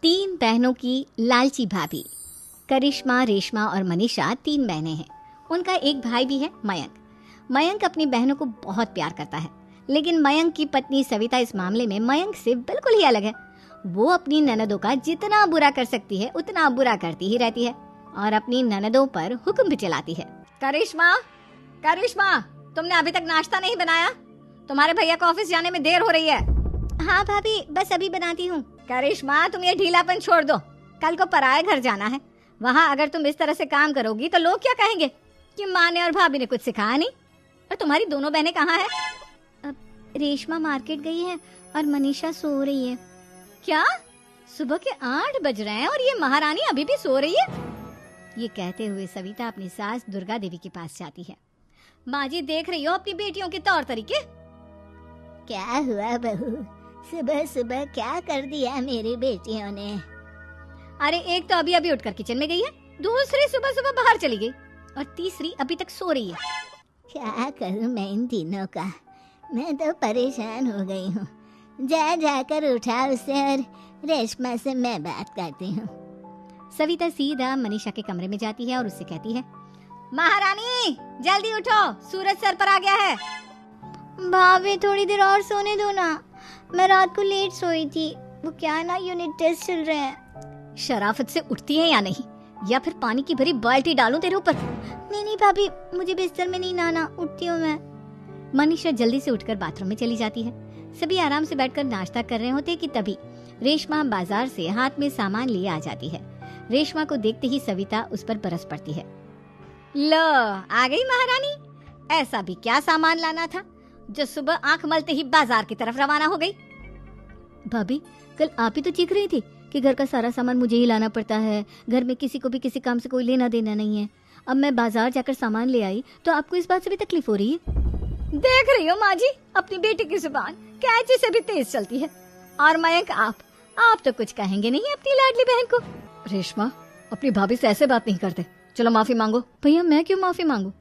तीन बहनों की लालची भाभी। करिश्मा, रेशमा और मनीषा तीन बहनें हैं। उनका एक भाई भी है, मयंक। मयंक अपनी बहनों को बहुत प्यार करता है, लेकिन मयंक की पत्नी सविता इस मामले में मयंक से बिल्कुल ही अलग है। वो अपनी ननदों का जितना बुरा कर सकती है उतना बुरा करती ही रहती है और अपनी ननदों पर हुक्म भी चलाती है। करिश्मा, करिश्मा, तुमने अभी तक नाश्ता नहीं बनाया? तुम्हारे भैया को ऑफिस जाने में देर हो रही है। हाँ भाभी, बस अभी बनाती हूँ। करिश्मा, तुम ये ढीलापन छोड़ दो। कल को पराये घर जाना है। वहाँ अगर तुम इस तरह से काम करोगी तो लोग क्या कहेंगे कि माँ ने और भाभी ने कुछ सिखाया नहीं। और तुम्हारी दोनों बहनें कहाँ हैं? अब रेशमा मार्केट गई है और मनीषा सो रही है। क्या? सुबह के 8 बज रहे हैं और ये महारानी अभी भी सो रही है? ये कहते हुए सविता अपनी सास दुर्गा देवी के पास जाती है। माँ जी, देख रही हो अपनी बेटियों के तौर तरीके? क्या हुआ बहू, सुबह सुबह क्या कर दिया मेरी बेटियों ने? अरे एक तो अभी अभी उठकर किचन में गई है, दूसरी सुबह सुबह बाहर चली गई और तीसरी अभी तक सो रही है। क्या करूं मैं इन तीनों का, मैं तो परेशान हो गई हूँ। जा जाकर उठा उसे और रेशमा से मैं बात करती हूँ। सविता सीधा मनीषा के कमरे में जाती है और उससे कहती है, महारानी जल्दी उठो, सूरज सर पर आ गया है। भाभी थोड़ी देर और सोने दो ना, मैं रात को लेट सोई थी। वो क्या ना, यूनिट टेस्ट चल रहे हैं। शराफत से उठती है या नहीं, या फिर पानी की भरी बाल्टी डालूं तेरे ऊपर? नहीं भाभी, मुझे बिस्तर में नहीं नहाना, उठती हूँ मैं। मनीषा जल्दी से उठकर बाथरूम में चली जाती है। सभी आराम से बैठकर नाश्ता कर रहे होते कि तभी रेशमा बाजार से हाथ में सामान लिए आ जाती है। रेशमा को देखते ही सविता उस पर बरस पड़ती है। लो, आ गई महारानी। ऐसा भी क्या सामान लाना था जो सुबह आंख मलते ही बाजार की तरफ रवाना हो गई? भाभी, कल आप ही तो चीख रही थी कि घर का सारा सामान मुझे ही लाना पड़ता है, घर में किसी को भी किसी काम से कोई लेना देना नहीं है। अब मैं बाजार जाकर सामान ले आई तो आपको इस बात से भी तकलीफ हो रही है? देख रही हो माँ जी, अपनी बेटी की जुबान कैंची से भी तेज चलती है। और मयंक, आप तो कुछ कहेंगे नहीं अपनी लाडली बहन को? रेशमा, अपनी भाभी से ऐसे बात नहीं करते। चलो माफी मांगो। भैया, मैं क्यों माफी मांगू?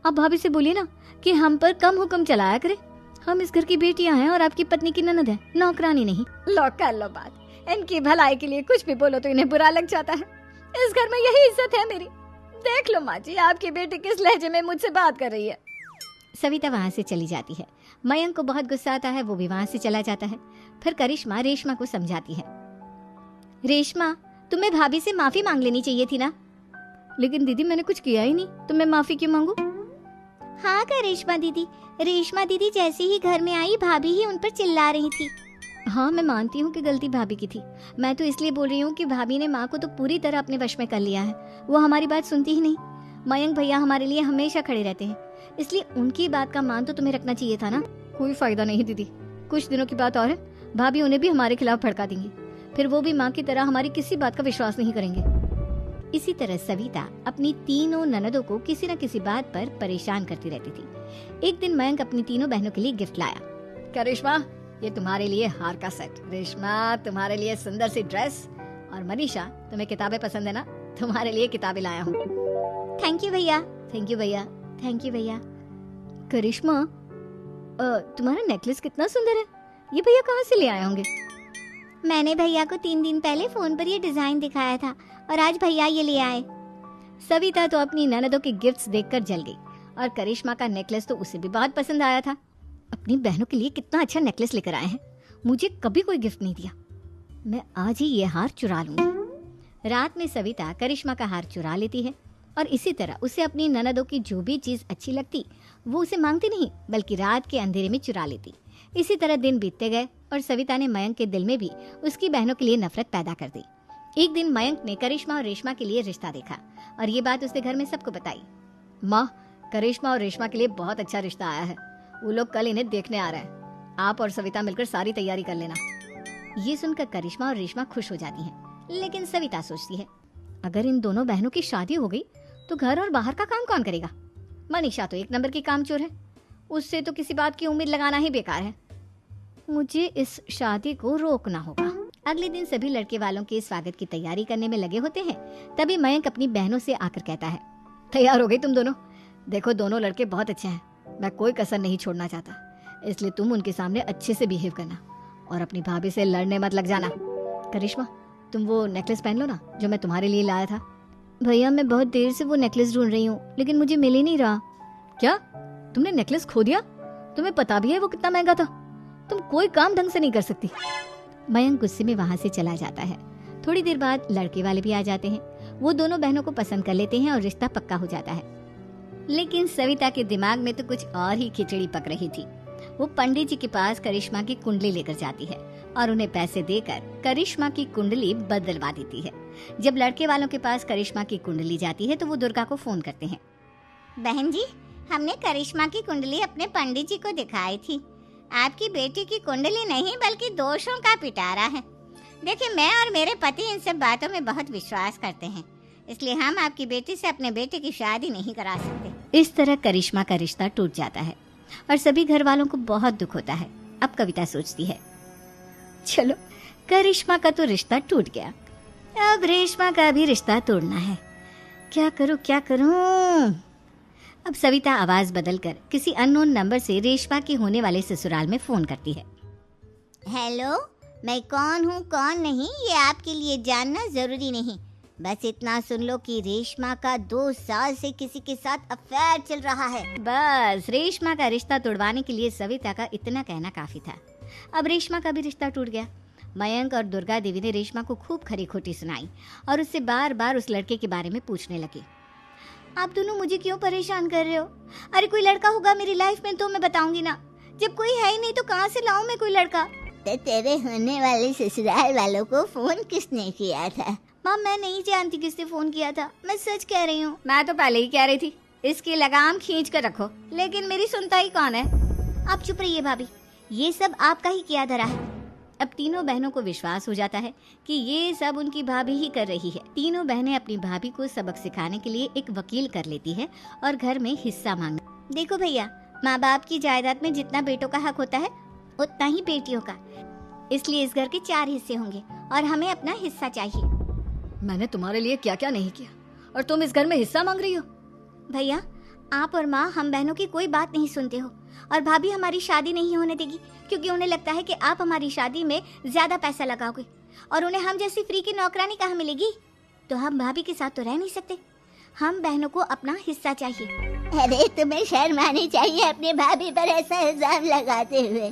आप भाभी से बोलिए ना कि हम पर कम हुक्म चलाया करे। हम इस घर की बेटियां हैं और आपकी पत्नी की ननद है, नौकरानी नहीं। लो कर लो बात। इनकी भलाई के लिए कुछ भी बोलो तो इन्हें बुरा लग जाता है। इस घर में यही इज्जत है मेरी। देख लो माँ जी, आपकी बेटी किस लहजे में मुझसे बात कर रही है। सविता वहाँ से चली जाती है। मयंक को बहुत गुस्सा आता है, वो भी वहाँ से चला जाता है। फिर करिश्मा रेशमा को समझाती है, रेशमा, तुम्हें भाभी से माफी मांग लेनी चाहिए थी ना। लेकिन दीदी, मैंने कुछ किया ही नहीं तो मैं माफी क्यों मांगू? हाँ करिश्मा दीदी, रेशमा दीदी जैसे ही घर में आई भाभी ही उन पर चिल्ला रही थी। हाँ, मैं मानती हूँ कि गलती भाभी की थी। मैं तो इसलिए बोल रही हूँ कि भाभी ने माँ को तो पूरी तरह अपने वश में कर लिया है। वो हमारी बात सुनती ही नहीं। मयंक भैया हमारे लिए हमेशा खड़े रहते हैं, इसलिए उनकी बात का मान तो तुम्हें रखना चाहिए था ना। कोई फायदा नहीं दीदी, कुछ दिनों की बात और है, भाभी उन्हें भी हमारे खिलाफ भड़का देंगी। फिर वो भी माँ की तरह हमारी किसी बात का विश्वास नहीं करेंगे। इसी तरह सविता अपनी तीनों ननदों को किसी न किसी बात पर परेशान करती रहती थी। एक दिन मयंक अपनी तीनों बहनों के लिए गिफ्ट लाया। करिश्मा, ये तुम्हारे लिए हार का सेट। रेशमा, तुम्हारे लिए सुंदर सी ड्रेस। और मनीषा, तुम्हें किताबें पसंद है ना, तुम्हारे लिए किताबें लाया हूँ। थैंक यू भैया। थैंक यू भैया। थैंक यू भैया। करिश्मा, तुम्हारा नेकलेस कितना सुंदर है। ये भैया कहाँ से ले आए होंगे? मैंने भैया को 3 दिन पहले फोन पर ये डिजाइन दिखाया था और आज भैया ये ले आए। सविता तो अपनी ननदों के गिफ्ट्स देखकर जल गई और करिश्मा का नेकलेस तो उसे भी बहुत पसंद आया था। अपनी बहनों के लिए कितना अच्छा नेकलेस लेकर आए हैं, मुझे कभी कोई गिफ्ट नहीं दिया। मैं आज ही ये हार चुरा लूंगी। रात में सविता करिश्मा का हार चुरा लेती है और इसी तरह उसे अपनी ननदों की जो भी चीज अच्छी लगती वो उसे मांगती नहीं, बल्कि रात के अंधेरे में चुरा लेती। इसी तरह दिन बीतते गए और सविता ने मयंक के दिल में भी उसकी बहनों के लिए नफरत पैदा कर दी। एक दिन मयंक ने करिश्मा और रेशमा के लिए रिश्ता देखा और ये बात उसने घर में सबको बताई। माँ, करिश्मा और रेशमा के लिए बहुत अच्छा रिश्ता आया है। वो लोग कल इन्हें देखने आ रहे हैं। आप और सविता मिलकर सारी तैयारी कर लेना। ये सुनकर करिश्मा और रेशमा खुश हो जाती हैं, लेकिन सविता सोचती है, अगर इन दोनों बहनों की शादी हो गई तो घर और बाहर का काम कौन करेगा? मनीषा तो एक नंबर की कामचोर है, उससे तो किसी बात की उम्मीद लगाना ही बेकार है। मुझे इस शादी को रोकना होगा। अगले दिन सभी लड़के वालों के स्वागत की तैयारी करने में लगे होते हैं। तभी मयंक अपनी बहनों से आकर कहता है, तैयार हो गई तुम दोनों? देखो, दोनों लड़के बहुत अच्छे हैं, मैं कोई कसर नहीं छोड़ना चाहता, इसलिए तुम उनके सामने अच्छे से बिहेव करना और अपनी भाभी से लड़ने मत लग जाना। करिश्मा, तुम वो नेकलेस पहन लो ना जो मैं तुम्हारे लिए लाया था। भैया मैं बहुत देर से वो नेकलेस ढूंढ रही हूँ लेकिन मुझे मिल ही नहीं रहा। क्या तुमने नेकलेस खो दिया? तुम्हें पता भी है वो कितना महंगा था? तुम कोई काम ढंग से नहीं कर सकती। मयंक गुस्से में वहां से चला जाता है। थोड़ी देर बाद लड़के वाले भी आ जाते हैं। वो दोनों बहनों को पसंद कर लेते हैं और रिश्ता पक्का हो जाता है। लेकिन सविता के दिमाग में तो कुछ और ही खिचड़ी पक रही थी। वो पंडित जी के पास करिश्मा की कुंडली लेकर जाती है और उन्हें पैसे देकर करिश्मा की कुंडली बदलवा देती है। जब लड़के वालों के पास करिश्मा की कुंडली जाती है तो वो दुर्गा को फोन करते हैं। बहन जी, हमने करिश्मा की कुंडली अपने पंडित जी को दिखाई थी। आपकी बेटी की कुंडली नहीं बल्कि दोषों का पिटारा है। देखिए, मैं और मेरे पति इन सब बातों में बहुत विश्वास करते हैं, इसलिए हम आपकी बेटी से अपने बेटे की शादी नहीं करा सकते। इस तरह करिश्मा का रिश्ता टूट जाता है और सभी घर वालों को बहुत दुख होता है। अब कविता सोचती है, चलो करिश्मा का तो रिश्ता टूट गया, अब रेशमा का भी रिश्ता तोड़ना है। क्या करूं? अब सविता आवाज बदलकर किसी अननोन नंबर से रेशमा के होने वाले ससुराल में फोन करती है। हेलो, मैं कौन हूँ कौन नहीं ये आपके लिए जानना जरूरी नहीं। बस इतना सुन लो कि रेशमा का 2 साल से किसी के साथ अफेयर चल रहा है। बस रेशमा का रिश्ता तोड़वाने के लिए सविता का इतना कहना काफी था। अब रेशमा का भी रिश्ता टूट गया। मयंक और दुर्गा देवी ने रेशमा को खूब खरी खोटी सुनाई और उससे बार बार उस लड़के के बारे में पूछने लगे। आप दोनों मुझे क्यों परेशान कर रहे हो? अरे कोई लड़का होगा मेरी लाइफ में तो मैं बताऊंगी ना। जब कोई है ही नहीं तो कहाँ से लाऊं मैं कोई लड़का? तो तेरे होने वाले ससुराल वालों को फोन किसने किया था? माँ मैं नहीं जानती किसने फोन किया था, मैं सच कह रही हूँ। मैं तो पहले ही कह रही थी इसकी लगाम खींच कर रखो, लेकिन मेरी सुनता ही कौन है। आप चुप रहिए भाभी, ये सब आपका ही किया धरा है। अब तीनों बहनों को विश्वास हो जाता है कि ये सब उनकी भाभी ही कर रही है। तीनों बहनें अपनी भाभी को सबक सिखाने के लिए एक वकील कर लेती है और घर में हिस्सा मांग। देखो भैया, माँ बाप की जायदाद में जितना बेटों का हक होता है उतना ही बेटियों का, इसलिए इस घर के 4 हिस्से होंगे और हमें अपना हिस्सा चाहिए। मैंने तुम्हारे लिए क्या क्या नहीं किया और तुम इस घर में हिस्सा मांग रही हो? भैया, आप और माँ हम बहनों की कोई बात नहीं सुनते हो और भाभी हमारी शादी नहीं होने देगी क्योंकि उन्हें लगता है कि आप हमारी शादी में ज्यादा पैसा लगाओगे और उन्हें हम जैसी फ्री की नौकरानी कहाँ मिलेगी। तो हम भाभी के साथ तो रह नहीं सकते, हम बहनों को अपना हिस्सा चाहिए। अरे तुम्हें शर्म आनी चाहिए अपने भाभी पर ऐसा इल्जाम लगाते हुए।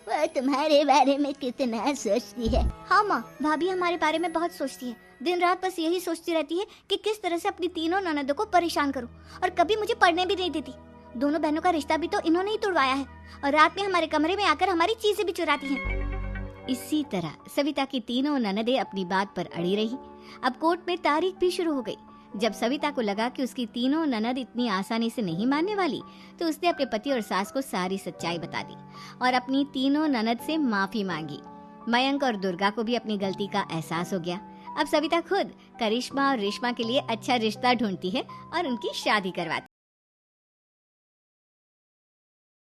वो तुम्हारे बारे में कितना सोचती है। हाँ माँ, भाभी हमारे बारे में बहुत सोचती है। दिन रात बस यही सोचती रहती है कि किस तरह से अपनी तीनों ननदों को परेशान करूं और कभी मुझे पढ़ने भी नहीं देती। दोनों बहनों का रिश्ता भी तो इन्होंने ही तोड़वाया है और रात में हमारे कमरे में आकर हमारी चीजें भी चुराती हैं। इसी तरह सविता की तीनों ननदें अपनी बात पर अड़ी रही। अब कोर्ट में तारीख भी शुरू हो गई। जब सविता को लगा कि उसकी तीनों ननद इतनी आसानी से नहीं मानने वाली, तो उसने अपने पति और सास को सारी सच्चाई बता दी और अपनी तीनों ननद से माफी मांगी। मयंक और दुर्गा को भी अपनी गलती का एहसास हो गया। अब सविता खुद करिश्मा और रेशमा के लिए अच्छा रिश्ता ढूंढती है और उनकी शादी करवाती है।